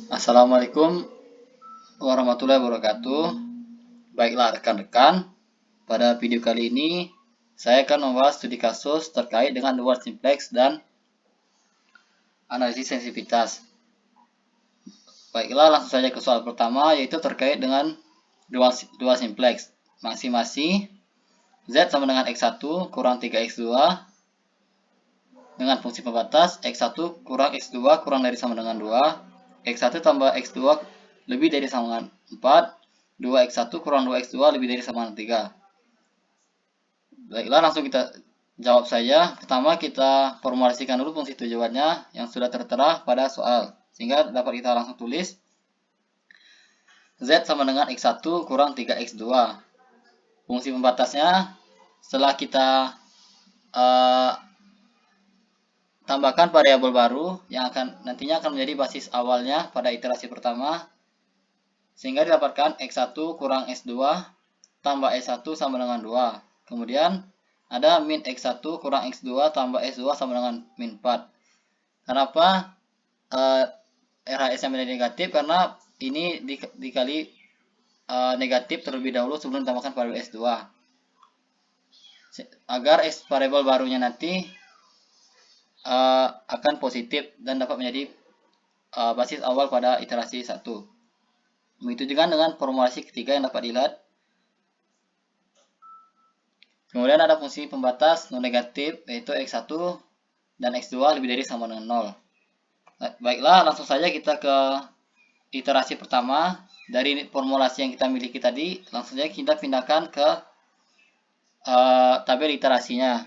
Assalamualaikum warahmatullahi wabarakatuh. Baiklah rekan-rekan, pada video kali ini saya akan membahas studi kasus terkait dengan dual simplex dan analisis sensitivitas. Baiklah, langsung saja ke soal pertama, yaitu terkait dengan dual simplex. Maksi-maksi Z sama dengan X1 kurang 3X2 dengan fungsi pembatas X1 kurang X2 kurang dari sama dengan 2, X1 tambah X2 lebih dari sama dengan 4, 2X1 kurang 2X2 lebih dari sama dengan 3. Baiklah, langsung kita jawab saja. Pertama, kita formulasikan dulu fungsi tujuannya yang sudah tertera pada soal, sehingga dapat kita langsung tulis Z sama dengan X1 kurang 3X2. Fungsi pembatasnya setelah kita tambahkan variabel baru yang nantinya akan menjadi basis awalnya pada iterasi pertama, sehingga didapatkan X1 kurang S2 tambah S1 sama dengan 2. Kemudian ada min X1 kurang X2 tambah S2 sama dengan min 4. Kenapa RHS-nya menjadi negatif? Karena ini dikali negatif terlebih dahulu sebelum ditambahkan variabel S2. Agar variabel barunya nanti akan positif dan dapat menjadi basis awal pada iterasi 1. Begitu juga dengan formulasi ketiga yang dapat dilihat. Kemudian ada fungsi pembatas non negatif, yaitu X1 dan X2 lebih dari sama dengan 0. Baiklah, langsung saja kita ke iterasi pertama. Dari formulasi yang kita miliki tadi, langsung saja kita pindahkan ke tabel iterasinya.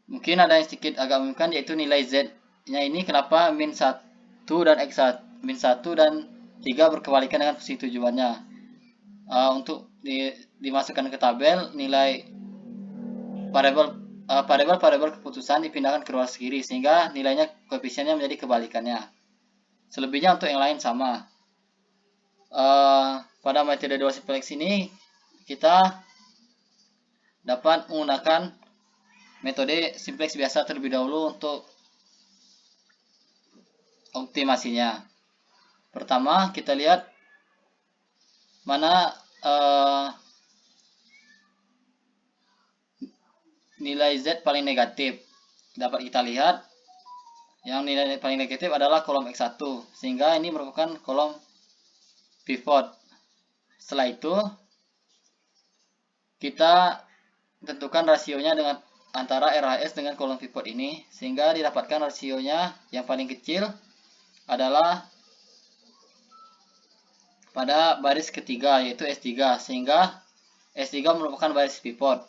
Mungkin ada yang sedikit agak membingungkan, yaitu nilai Z-nya ini kenapa min 1 dan X1, min 1 dan 3 berkebalikan dengan fungsi tujuannya. Untuk dimasukkan ke tabel, nilai variabel keputusan dipindahkan ke ruas kiri, sehingga nilainya koefisiennya menjadi kebalikannya. Selebihnya untuk yang lain sama. Pada metode dual simplex ini kita dapat menggunakan metode simplex biasa terlebih dahulu untuk optimasinya. Pertama, kita lihat mana nilai Z paling negatif. Dapat kita lihat yang nilai paling negatif adalah kolom X1, sehingga ini merupakan kolom pivot. Setelah itu kita tentukan rasionya dengan antara RHS dengan kolom pivot ini, sehingga didapatkan rasionya yang paling kecil adalah pada baris ketiga, yaitu S3, sehingga S3 merupakan baris pivot.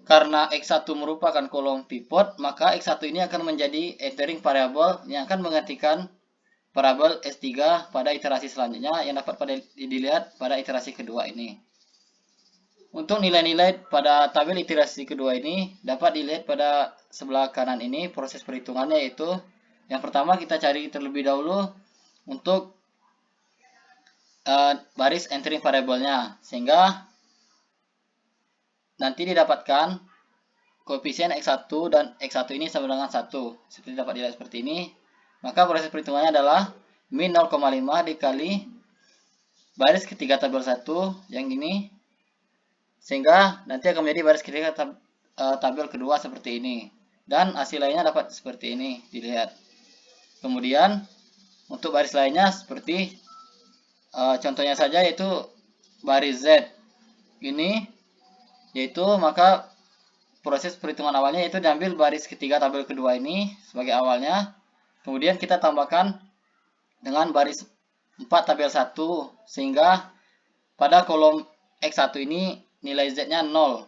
Karena X1 merupakan kolom pivot, maka X1 ini akan menjadi entering variable yang akan menggantikan variabel S3 pada iterasi selanjutnya yang dapat dilihat pada iterasi kedua ini. Untuk nilai-nilai pada tabel iterasi kedua ini dapat dilihat pada sebelah kanan ini proses perhitungannya, yaitu yang pertama kita cari terlebih dahulu untuk baris entering variabelnya, sehingga nanti didapatkan koefisien X1 dan X1 ini sama dengan 1. Seperti dapat dilihat seperti ini. Maka proses perhitungannya adalah min 0,5 dikali baris ketiga tabel 1 yang ini, sehingga nanti akan menjadi baris ketiga tabel kedua seperti ini. Dan hasil lainnya dapat seperti ini dilihat. Kemudian untuk baris lainnya seperti contohnya saja, yaitu baris Z ini, yaitu maka proses perhitungan awalnya yaitu diambil baris ketiga tabel kedua ini sebagai awalnya, kemudian kita tambahkan dengan baris 4 tabel 1, sehingga pada kolom X1 ini nilai Z-nya 0.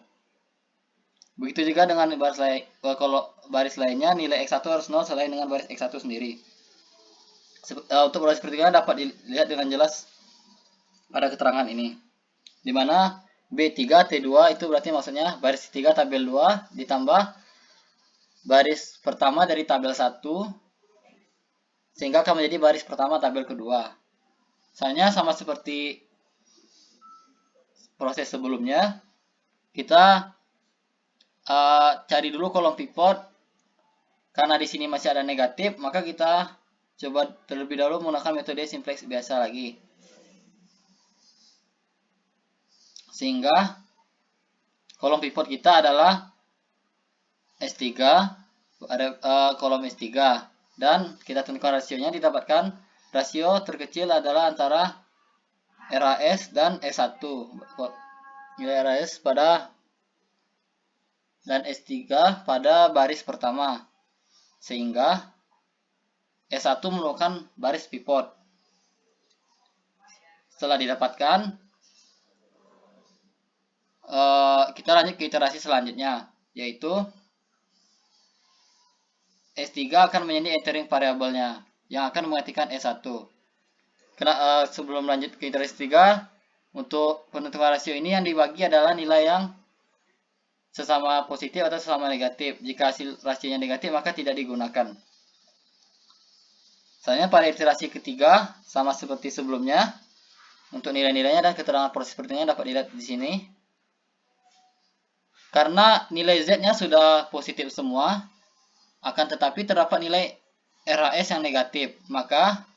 Begitu juga dengan kalau baris lainnya nilai X1 harus 0 selain dengan baris X1 sendiri. Untuk proses perhitungan dapat dilihat dengan jelas pada keterangan ini, dimana B3 T2 itu berarti maksudnya baris 3 tabel 2 ditambah baris pertama dari tabel 1, sehingga akan menjadi baris pertama tabel kedua. Misalnya sama seperti proses sebelumnya, kita cari dulu kolom pivot karena di sini masih ada negatif, maka kita coba terlebih dahulu menggunakan metode simplex biasa lagi. Sehingga kolom pivot kita adalah S3, ada kolom S3, dan kita tentukan rasionya, didapatkan rasio terkecil adalah antara RAS dan S1. Nilai RAS dan S3 pada baris pertama, sehingga S1 merupakan baris pivot. Setelah didapatkan, kita lanjut ke iterasi selanjutnya, yaitu S3 akan menjadi entering variabelnya yang akan menggantikan S1. Sebelum lanjut ke iterasi 3, untuk penentuan rasio ini yang dibagi adalah nilai yang sesama positif atau sesama negatif. Jika hasil rasionya negatif, maka tidak digunakan. Selanjutnya pada iterasi ketiga, sama seperti sebelumnya, untuk nilai-nilainya dan keterangan proses perhitungannya dapat dilihat di sini. Karena nilai Z-nya sudah positif semua, akan tetapi terdapat nilai RAS yang negatif, maka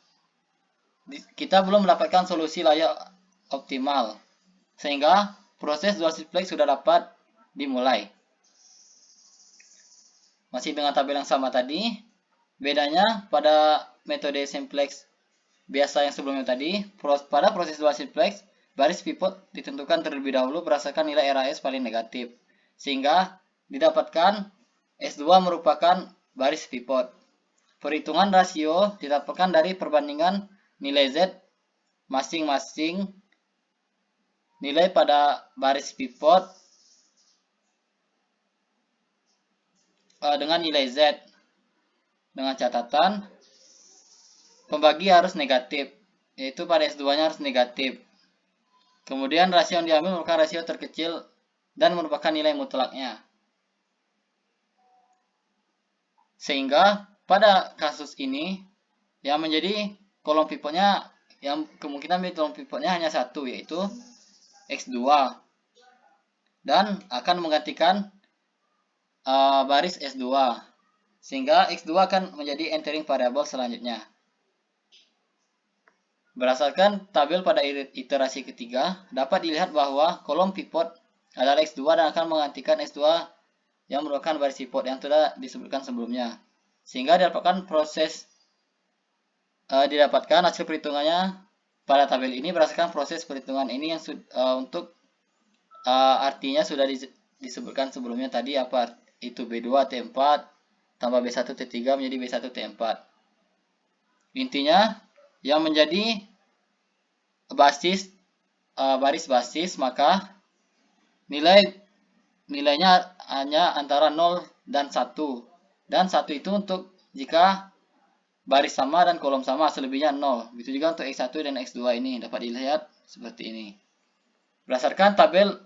kita belum mendapatkan solusi layak optimal, sehingga proses dual simplex sudah dapat dimulai. Masih dengan tabel yang sama tadi, bedanya pada metode simplex biasa yang sebelumnya tadi, pada proses dual simplex, baris pivot ditentukan terlebih dahulu berdasarkan nilai RAS paling negatif, sehingga didapatkan S2 merupakan baris pivot. Perhitungan rasio didapatkan dari perbandingan nilai Z masing-masing nilai pada baris pivot dengan nilai Z, dengan catatan pembagi harus negatif, yaitu pada S2-nya harus negatif. Kemudian rasio yang diambil merupakan rasio terkecil dan merupakan nilai mutlaknya. Sehingga pada kasus ini yang menjadi kolom pivotnya, yang kemungkinan menjadi kolom pivotnya hanya satu, yaitu X2, dan akan menggantikan baris S2, sehingga X2 akan menjadi entering variable selanjutnya. Berdasarkan tabel pada iterasi ketiga, dapat dilihat bahwa kolom pivot adalah X2 dan akan menggantikan S2 yang merupakan baris pivot yang sudah disebutkan sebelumnya. Sehingga didapatkan hasil perhitungannya pada tabel ini berdasarkan proses perhitungan ini yang untuk artinya sudah disebutkan sebelumnya tadi, apa itu B2 T4 tambah B1 T3 menjadi B1 T4. Intinya yang menjadi basis baris basis, maka nilainya hanya antara 0 dan 1. Dan 1 itu untuk jika baris sama dan kolom sama, selebihnya 0. Begitu juga untuk X1 dan X2 ini dapat dilihat seperti ini. Berdasarkan tabel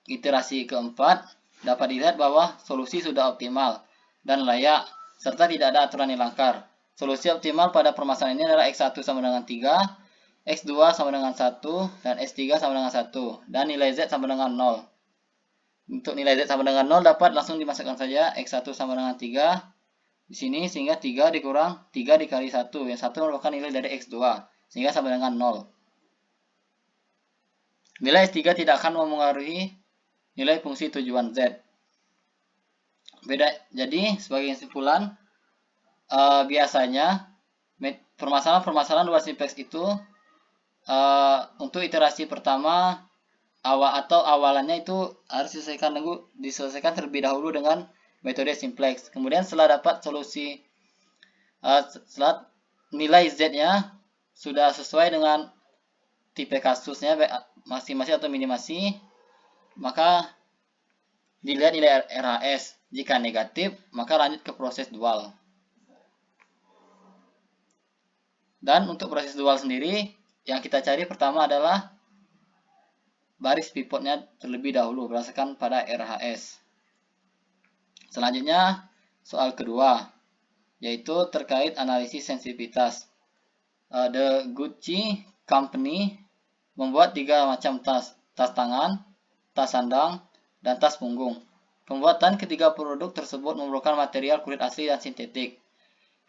iterasi keempat, dapat dilihat bahwa solusi sudah optimal dan layak, serta tidak ada aturan yang langgar. Solusi optimal pada permasalahan ini adalah X1 sama dengan 3, X2 sama dengan 1, dan S3 sama dengan 1, dan nilai Z sama dengan 0. Untuk nilai Z sama dengan 0 dapat langsung dimasukkan saja X1 sama dengan 3 di sini, sehingga 3 dikurang 3 dikali 1, yang 1 merupakan nilai dari X2, sehingga sama dengan 0. Nilai S3 tidak akan memengaruhi nilai fungsi tujuan Z. Jadi sebagai kesimpulan, biasanya permasalahan dual simplex itu untuk iterasi pertama awalannya itu harus diselesaikan terlebih dahulu dengan metode simplex. Kemudian setelah dapat solusi, setelah nilai Z-nya sudah sesuai dengan tipe kasusnya, masing-masing atau minimasi, maka dilihat nilai RAS. Jika negatif, maka lanjut ke proses dual. Dan untuk proses dual sendiri, yang kita cari pertama adalah baris pivotnya terlebih dahulu berdasarkan pada RHS. Selanjutnya, soal kedua, yaitu terkait analisis sensitivitas. The Gucci Company membuat 3 macam tas tangan, tas sandang, dan tas punggung. Pembuatan ketiga produk tersebut memerlukan material kulit asli dan sintetik.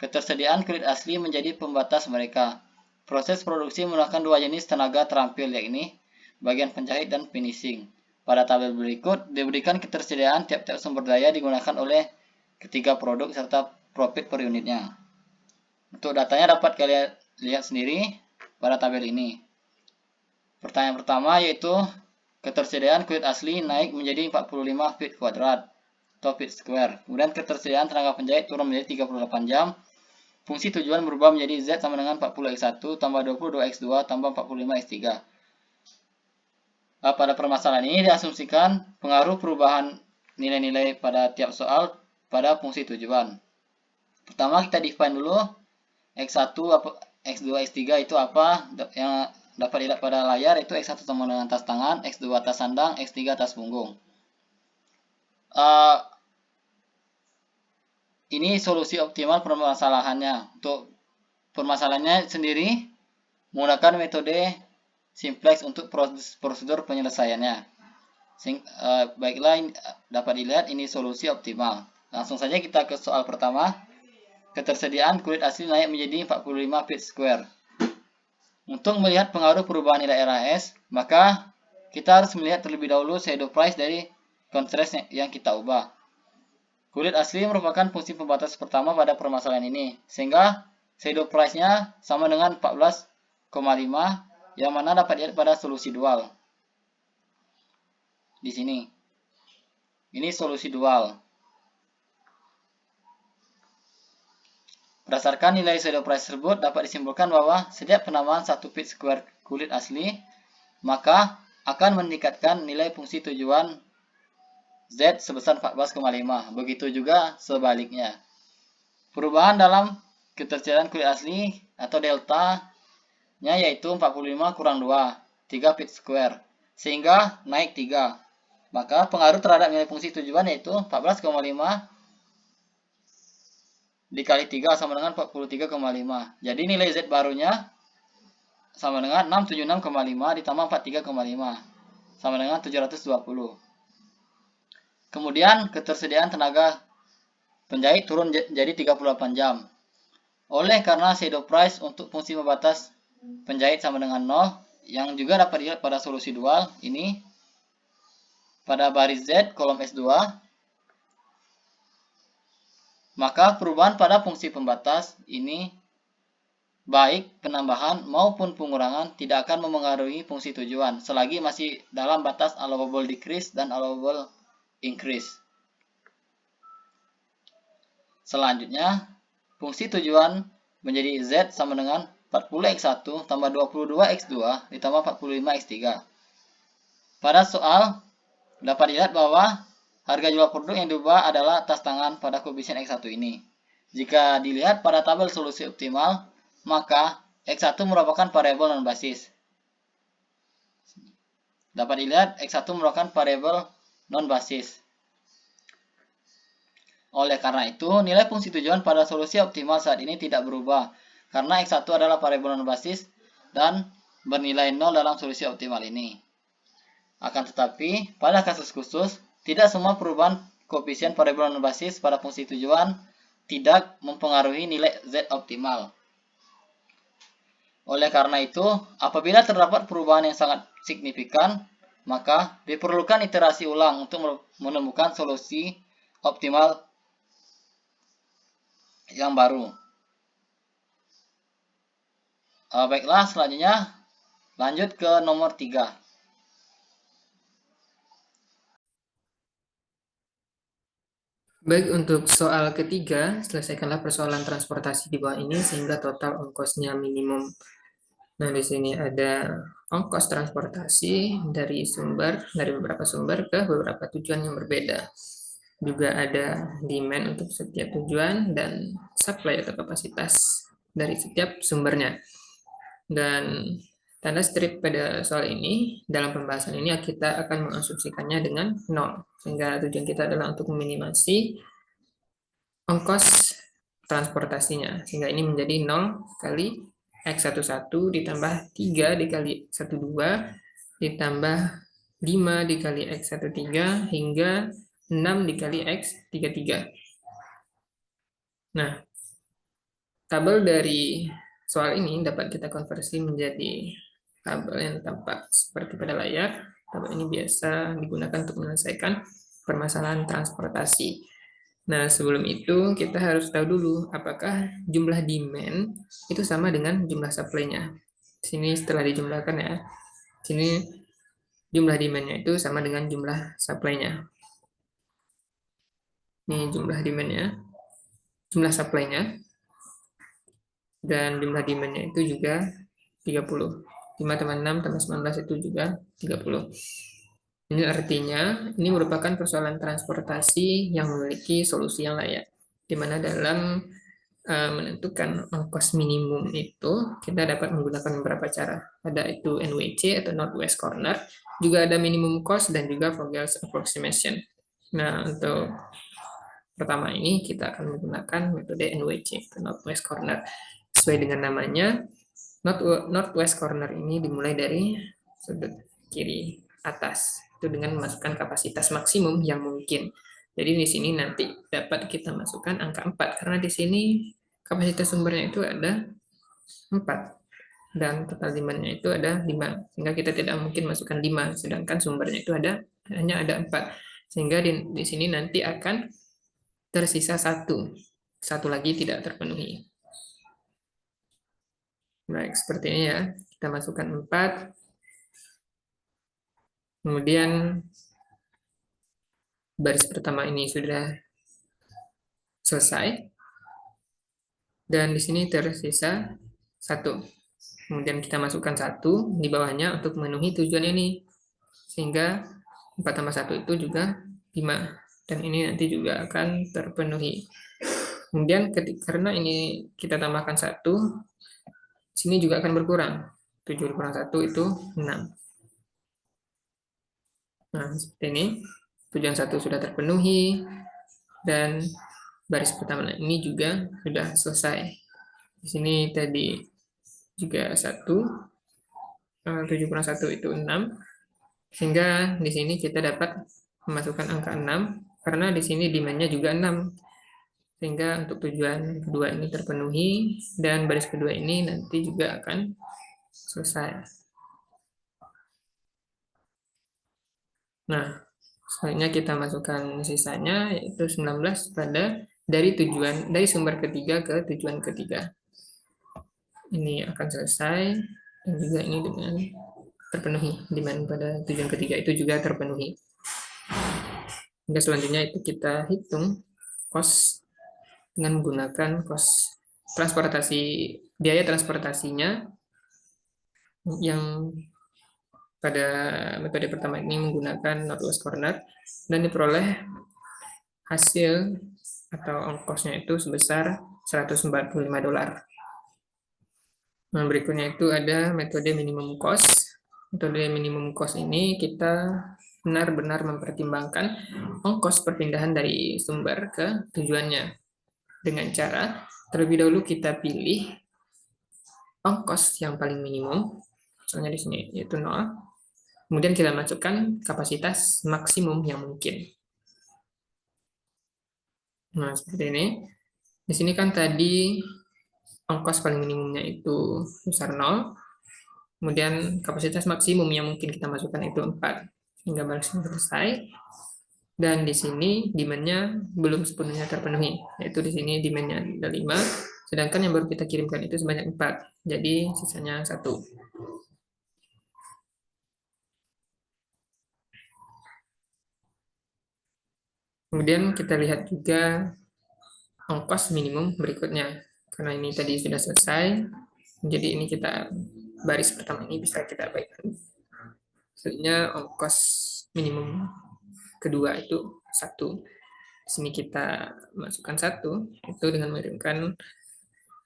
Ketersediaan kulit asli menjadi pembatas mereka. Proses produksi menggunakan dua jenis tenaga terampil, yakni bagian penjahit dan finishing. Pada tabel berikut diberikan ketersediaan tiap-tiap sumber daya digunakan oleh ketiga produk serta profit per unitnya. Untuk datanya dapat kalian lihat sendiri pada tabel ini. Pertanyaan pertama yaitu ketersediaan kulit asli naik menjadi 45 feet kuadrat atau feet square. Kemudian ketersediaan tenaga penjahit turun menjadi 38 jam. Fungsi tujuan berubah menjadi Z sama dengan 40x1 tambah 22x2 tambah 45x3. Pada permasalahan ini diasumsikan pengaruh perubahan nilai-nilai pada tiap soal pada fungsi tujuan. Pertama kita define dulu x1, x2, x3 itu apa. Yang dapat dilihat pada layar itu x1 sama dengan tas tangan, x2 tas sandang, x3 tas punggung. Ini solusi optimal permasalahannya. Untuk permasalahannya sendiri menggunakan metode simplex untuk prosedur penyelesaiannya. Baiklah, dapat dilihat ini solusi optimal. Langsung saja kita ke soal pertama. Ketersediaan kulit asli naik menjadi 45 feet square. Untuk melihat pengaruh perubahan nilai RAS, maka kita harus melihat terlebih dahulu shadow price dari contrast yang kita ubah. Kulit asli merupakan fungsi pembatas pertama pada permasalahan ini, sehingga shadow price-nya sama dengan 14,5 yang mana dapat dilihat pada solusi dual. Di sini. Ini solusi dual. Berdasarkan nilai shadow price tersebut dapat disimpulkan bahwa setiap penambahan 1 feet square kulit asli maka akan meningkatkan nilai fungsi tujuan Z sebesar 14,5. Begitu juga sebaliknya. Perubahan dalam ketersediaan kulit asli atau delta-nya yaitu 45 kurang 2, 3 feet square. Sehingga naik 3. Maka pengaruh terhadap nilai fungsi tujuan yaitu 14,5 dikali 3 sama dengan 43,5. Jadi nilai Z barunya sama dengan 676,5 ditambah 43,5 sama dengan 720. Kemudian ketersediaan tenaga penjahit turun jadi 38 jam. Oleh karena shadow price untuk fungsi pembatas penjahit sama dengan 0 yang juga dapat dilihat pada solusi dual ini pada baris Z kolom S2, maka perubahan pada fungsi pembatas ini baik penambahan maupun pengurangan tidak akan memengaruhi fungsi tujuan selagi masih dalam batas allowable decrease dan allowable increase. Selanjutnya, fungsi tujuan menjadi Z sama dengan 40x1 tambah 22x2 ditambah 45x3. Pada soal dapat dilihat bahwa harga jual produk yang diubah adalah tas tangan pada koefisien X1 ini. Jika dilihat pada tabel solusi optimal, maka X1 merupakan variabel non-basis. Dapat dilihat X1 merupakan variabel non-basis. Oleh karena itu, nilai fungsi tujuan pada solusi optimal saat ini tidak berubah, karena X1 adalah variabel non-basis dan bernilai 0 dalam solusi optimal ini. Akan tetapi, pada kasus khusus, tidak semua perubahan koefisien variabel non-basis pada fungsi tujuan tidak mempengaruhi nilai Z optimal. Oleh karena itu, apabila terdapat perubahan yang sangat signifikan, maka diperlukan iterasi ulang untuk menemukan solusi optimal yang baru. Baiklah, selanjutnya lanjut ke nomor 3. Baik, untuk soal ketiga, selesaikanlah persoalan transportasi di bawah ini sehingga total ongkosnya minimum. Nah, di sini ada ongkos transportasi dari beberapa sumber ke beberapa tujuan yang berbeda. Juga ada demand untuk setiap tujuan dan supply atau kapasitas dari setiap sumbernya. Dan tanda strip pada soal ini, dalam pembahasan ini kita akan mengasumsikannya dengan 0. Sehingga tujuan kita adalah untuk meminimasi ongkos transportasinya. Sehingga ini menjadi 0 kali X11 ditambah 3 dikali X12 ditambah 5 dikali X13 hingga 6 dikali X 33. Nah, tabel dari soal ini dapat kita konversi menjadi tabel yang tampak seperti pada layar. Tabel ini biasa digunakan untuk menyelesaikan permasalahan transportasi. Nah, sebelum itu kita harus tahu dulu apakah jumlah demand itu sama dengan jumlah supply-nya. Sini setelah dijumlahkan ya. Sini jumlah demand-nya itu sama dengan jumlah supply-nya. Ini jumlah demand-nya, jumlah supply-nya, dan jumlah demand-nya itu juga 30. 5 tambah 6 tambah 19 itu juga 30. Ini artinya, ini merupakan persoalan transportasi yang memiliki solusi yang layak. Di mana dalam menentukan ongkos minimum itu, kita dapat menggunakan beberapa cara. Ada itu NWC atau Northwest Corner, juga ada minimum cost dan juga Vogel's approximation. Nah, untuk pertama ini kita akan menggunakan metode NWC atau Northwest Corner. Sesuai dengan namanya, Northwest Corner ini dimulai dari sudut kiri atas, itu dengan memasukkan kapasitas maksimum yang mungkin. Jadi di sini nanti dapat kita masukkan angka 4, karena di sini kapasitas sumbernya itu ada 4, dan total demand-nya itu ada 5, sehingga kita tidak mungkin masukkan 5, sedangkan sumbernya itu hanya ada 4. Sehingga di sini nanti akan tersisa satu lagi tidak terpenuhi. Baik, seperti ini ya. Kita masukkan 4. Kemudian baris pertama ini sudah selesai. Dan di sini tersisa 1. Kemudian kita masukkan 1 di bawahnya untuk memenuhi tujuan ini. Sehingga 4 tambah 1 itu juga 5. Dan ini nanti juga akan terpenuhi. Kemudian karena ini kita tambahkan 1, sini juga akan berkurang. 7 kurang 1 itu 6. Nah, seperti ini. Tujuan 1 sudah terpenuhi, dan baris pertama ini juga sudah selesai. Di sini tadi juga 1, 7 kurang 1 itu 6, sehingga di sini kita dapat memasukkan angka 6, karena di sini demand-nya juga 6. Sehingga untuk tujuan kedua ini terpenuhi, dan baris kedua ini nanti juga akan selesai. Nah, selanjutnya kita masukkan sisanya, yaitu 19 dari sumber ketiga ke tujuan ketiga. Ini akan selesai, dan juga ini dengan terpenuhi. Demand pada tujuan ketiga itu juga terpenuhi. Hingga selanjutnya itu kita hitung cost dengan menggunakan cost biaya transportasinya, yang pada metode pertama ini menggunakan Northwest Corner, dan diperoleh hasil atau ongkosnya itu sebesar $145. Nah, berikutnya itu ada metode minimum cost. Metode minimum cost ini kita benar-benar mempertimbangkan ongkos perpindahan dari sumber ke tujuannya, dengan cara terlebih dahulu kita pilih ongkos yang paling minimum, misalnya di sini yaitu 0. Kemudian kita masukkan kapasitas maksimum yang mungkin. Nah, seperti ini. Di sini kan tadi ongkos paling minimumnya itu besar 0. Kemudian kapasitas maksimum yang mungkin kita masukkan itu 4. Hingga barisnya selesai. Dan di sini demand-nya belum sepenuhnya terpenuhi. Yaitu di sini demand-nya ada 5. Sedangkan yang baru kita kirimkan itu sebanyak 4. Jadi sisanya 1. Kemudian kita lihat juga ongkos minimum berikutnya. Karena ini tadi sudah selesai, jadi ini kita baris pertama ini bisa kita baikkan. Selanjutnya ongkos minimum kedua itu 1. Di sini kita masukkan 1, itu dengan mengirimkan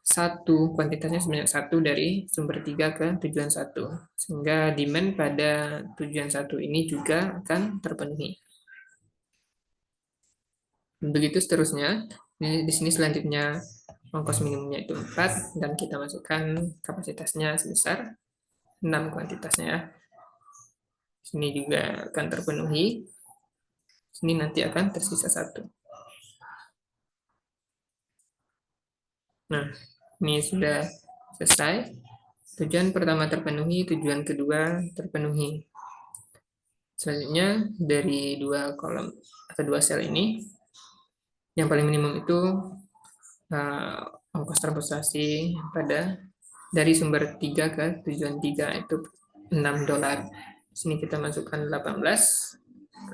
1, kuantitasnya sebanyak 1 dari sumber 3 ke tujuan 1. Sehingga demand pada tujuan 1 ini juga akan terpenuhi. Begitu seterusnya. Di sini selanjutnya ongkos minimumnya itu 4, dan kita masukkan kapasitasnya sebesar 6 kuantitasnya. Sini juga akan terpenuhi. Sini nanti akan tersisa 1. Nah, ini sudah selesai. Tujuan pertama terpenuhi, tujuan kedua terpenuhi. Selanjutnya dari dua kolom atau dua sel ini, yang paling minimum itu ongkos transportasi pada dari sumber 3 ke tujuan 3 itu $6. Di sini kita masukkan 18.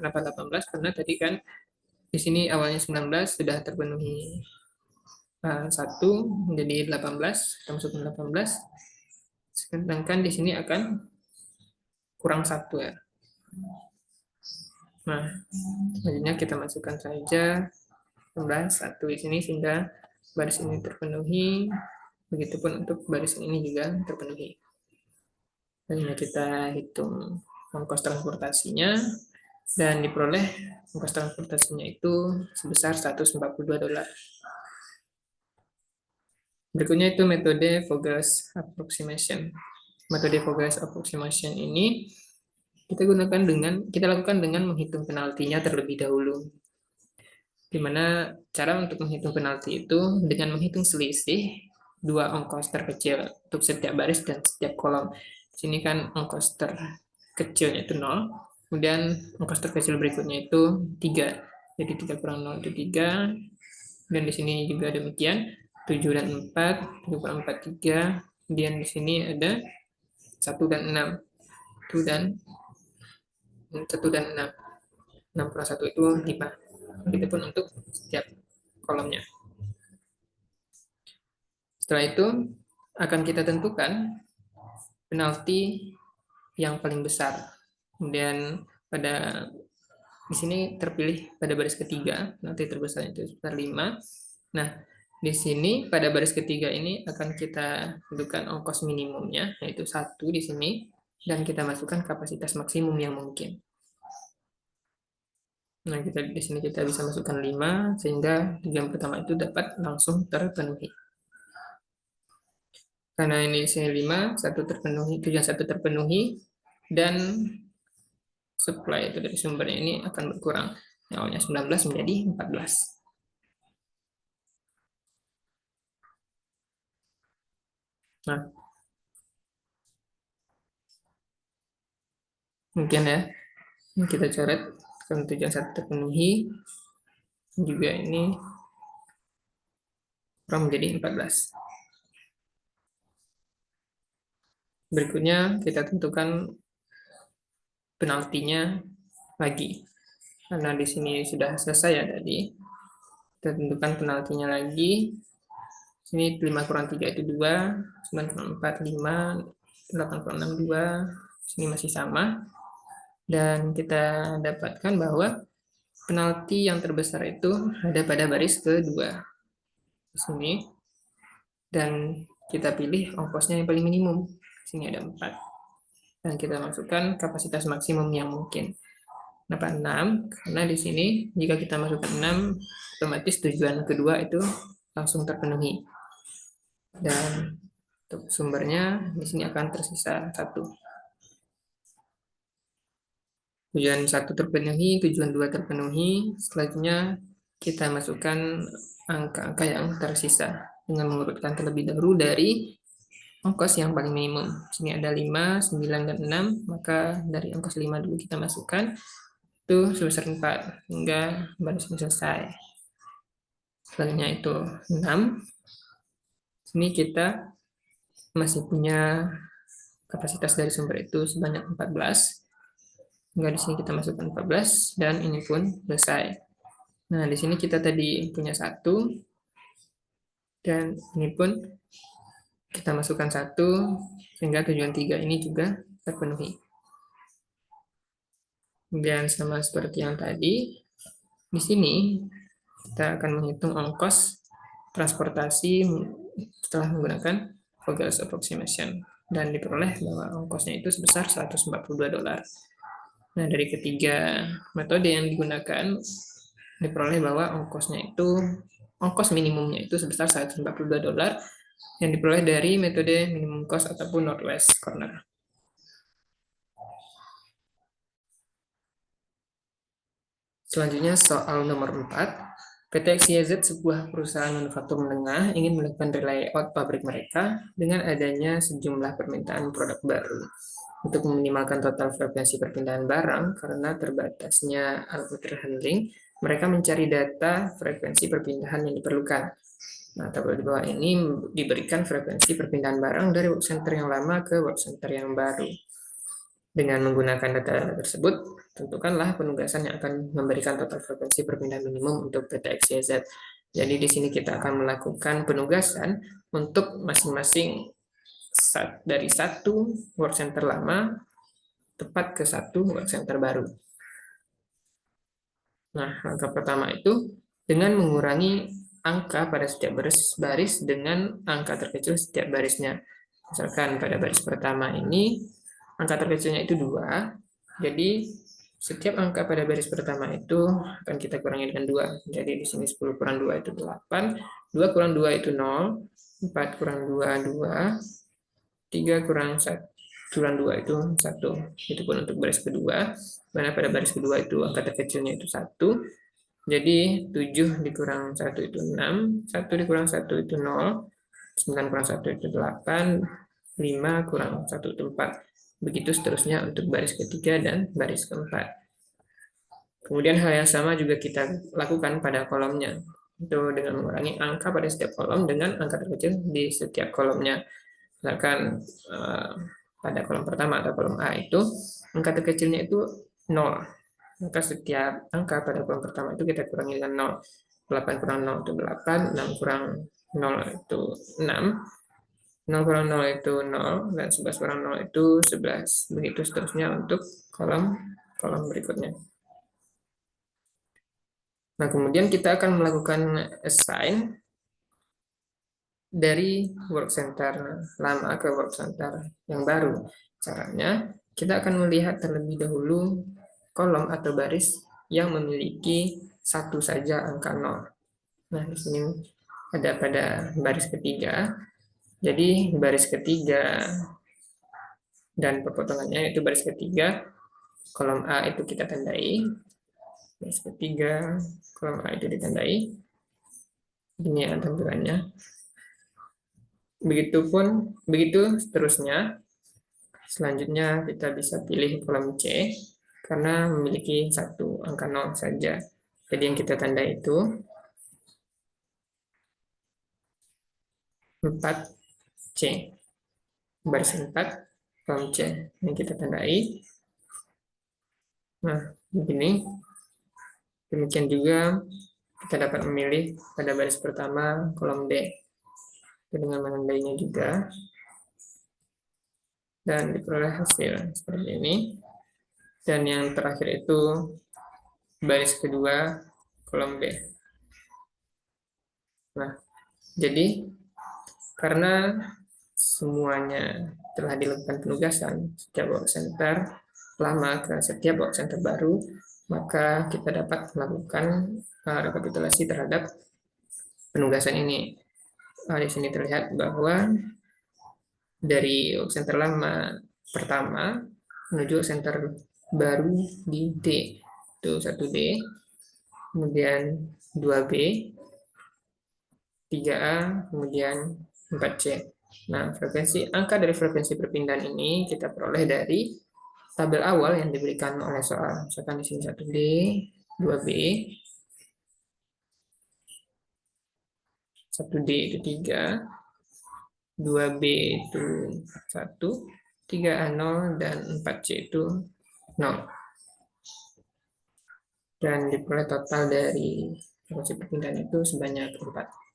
Kenapa 18? Karena tadi kan di sini awalnya 19 sudah terpenuhi 1 menjadi 18, kita masukkan 18. Sedangkan di sini akan kurang 1 ya. Nah, selanjutnya kita masukkan saja 1 di sini sehingga baris ini terpenuhi, begitupun untuk baris ini juga terpenuhi. Selanjutnya kita hitung ongkos transportasinya dan diperoleh ongkos transportasinya itu sebesar $142. Berikutnya itu metode Vogels approximation. Metode Vogels approximation ini kita lakukan dengan menghitung penaltinya terlebih dahulu. Di mana cara untuk menghitung penalti itu dengan menghitung selisih dua ongkos terkecil untuk setiap baris dan setiap kolom. Di sini kan ongkos terkecilnya itu 0, kemudian ongkos terkecil berikutnya itu 3. Jadi 3 kurang 0 itu 3, dan di sini juga demikian, 7 dan 4, 7 kurang 4, 3, kemudian di sini ada 1 dan 6, 1 dan 6, 6 kurang 1 itu 5. Begitupun untuk setiap kolomnya. Setelah itu akan kita tentukan penalti yang paling besar. Kemudian pada di sini terpilih pada baris ketiga, penalti terbesar itu sebesar 5. Nah, di sini pada baris ketiga ini akan kita tentukan ongkos minimumnya, yaitu 1 di sini, dan kita masukkan kapasitas maksimum yang mungkin. Nah, di sini kita bisa masukkan 5 sehingga tujuan pertama itu dapat langsung terpenuhi. Karena ini di sini 5, tujuan 1 terpenuhi, dan supply itu dari sumbernya ini akan berkurang. Awalnya 19 menjadi 14. Nah, mungkin ya, kita coret kalau tujuan 1 terpenuhi, juga ini kurang menjadi 14. Berikutnya kita tentukan penaltinya lagi. Karena di sini sudah selesai ya tadi. Kita tentukan penaltinya lagi. Sini 5 kurang 3 itu 2, 9 kurang 4, 5, 8 kurang 6, 2. Sini masih sama. Dan kita dapatkan bahwa penalti yang terbesar itu ada pada baris kedua. Di sini. Dan kita pilih ongkosnya yang paling minimum. Di sini ada 4. Dan kita masukkan kapasitas maksimum yang mungkin. Kenapa 6? Karena di sini jika kita masukkan 6, otomatis tujuan kedua itu langsung terpenuhi. Dan untuk sumbernya di sini akan tersisa 1. Tujuan 1 terpenuhi, tujuan 2 terpenuhi. Selanjutnya kita masukkan angka-angka yang tersisa dengan mengurutkan terlebih dahulu dari ongkos yang paling minimum. Di sini ada 5, 9, dan 6, maka dari ongkos 5 dulu kita masukkan, itu sebesar 4, hingga baris ini selesai. Selanjutnya itu 6. Sini kita masih punya kapasitas dari sumber itu sebanyak 14. Hingga di sini kita masukkan 14, dan ini pun selesai. Nah, di sini kita tadi punya 1, dan ini pun kita masukkan 1, sehingga tujuan 3 ini juga terpenuhi. Dan sama seperti yang tadi, di sini kita akan menghitung ongkos transportasi setelah menggunakan Vogels approximation, dan diperoleh bahwa ongkosnya itu sebesar $142. Nah, dari ketiga metode yang digunakan diperoleh bahwa ongkos minimumnya itu sebesar $142 yang diperoleh dari metode minimum cost ataupun northwest corner. Selanjutnya soal nomor 4. PT XYZ, sebuah perusahaan manufaktur menengah, ingin melakukan relayout pabrik mereka dengan adanya sejumlah permintaan produk baru. Untuk meminimalkan total frekuensi perpindahan barang karena terbatasnya alat material handling, mereka mencari data frekuensi perpindahan yang diperlukan. Nah, tabel di bawah ini diberikan frekuensi perpindahan barang dari work center yang lama ke work center yang baru. Dengan menggunakan data tersebut, tentukanlah penugasan yang akan memberikan total frekuensi perpindahan minimum untuk PT XYZ. Jadi di sini kita akan melakukan penugasan untuk masing-masing dari satu work center lama tepat ke satu work center baru. Nah, langkah pertama itu dengan mengurangi angka pada setiap baris dengan angka terkecil setiap barisnya. Misalkan pada baris pertama ini angka terkecilnya itu 2, jadi setiap angka pada baris pertama itu akan kita kurangi dengan 2. Jadi di sini 10 kurang 2 itu 8, 2 kurang 2 itu 0, 4 kurang 2, 2, 3 kurang 1 kurang 2 itu 1. Itu pun untuk baris kedua, mana pada baris kedua itu angka terkecilnya itu 1. Jadi 7 dikurang 1 itu 6, 1 dikurang 1 itu 0, 9 kurang 1 itu 8, 5 kurang 1 itu 4. Begitu seterusnya untuk baris ketiga dan baris keempat. Kemudian hal yang sama juga kita lakukan pada kolomnya. Itu dengan mengurangi angka pada setiap kolom dengan angka terkecil di setiap kolomnya. Misalkan pada kolom pertama atau kolom A itu angka terkecilnya itu 0. Maka setiap angka pada kolom pertama itu kita kurangi dengan 0. 8 kurang 0 itu 8, 6 kurang 0 itu 6, 0 kurang 0 itu 0, dan 11 kurang 0 itu 11. Begitu seterusnya untuk kolom berikutnya. Nah, kemudian kita akan melakukan assign dari work center lama ke work center yang baru. Caranya, kita akan melihat terlebih dahulu kolom atau baris yang memiliki satu saja angka 0. Nah, di sini ada pada baris ketiga. Jadi baris ketiga dan perpotongannya itu baris ketiga, kolom A itu kita tandai. Baris ketiga, kolom A itu ditandai. Ini ya tampilannya. Begitu seterusnya. Selanjutnya kita bisa pilih kolom C karena memiliki satu angka 0 saja. Jadi yang kita tandai itu 4C. Baris 4, kolom C yang kita tandai. Nah, begini. Demikian juga kita dapat memilih pada baris pertama kolom D. Dengan menandainya juga. Dan diperoleh hasil seperti ini. Dan yang terakhir itu baris kedua kolom B. Nah, jadi karena semuanya telah dilakukan penugasan setiap work center lama ke setiap work center baru, maka kita dapat melakukan rekapitulasi terhadap penugasan ini. Di sini terlihat bahwa dari work center lama pertama menuju work center baru di D, itu 1D, kemudian 2B, 3A, kemudian 4C. Nah, angka dari frekuensi perpindahan ini kita peroleh dari tabel awal yang diberikan oleh soal. Misalkan di sini 1D, 2B, 1D itu 3, 2B itu 1, 3A 0, dan 4C itu 0. Dan diperoleh total dari frekuensi perpindahan itu sebanyak 4.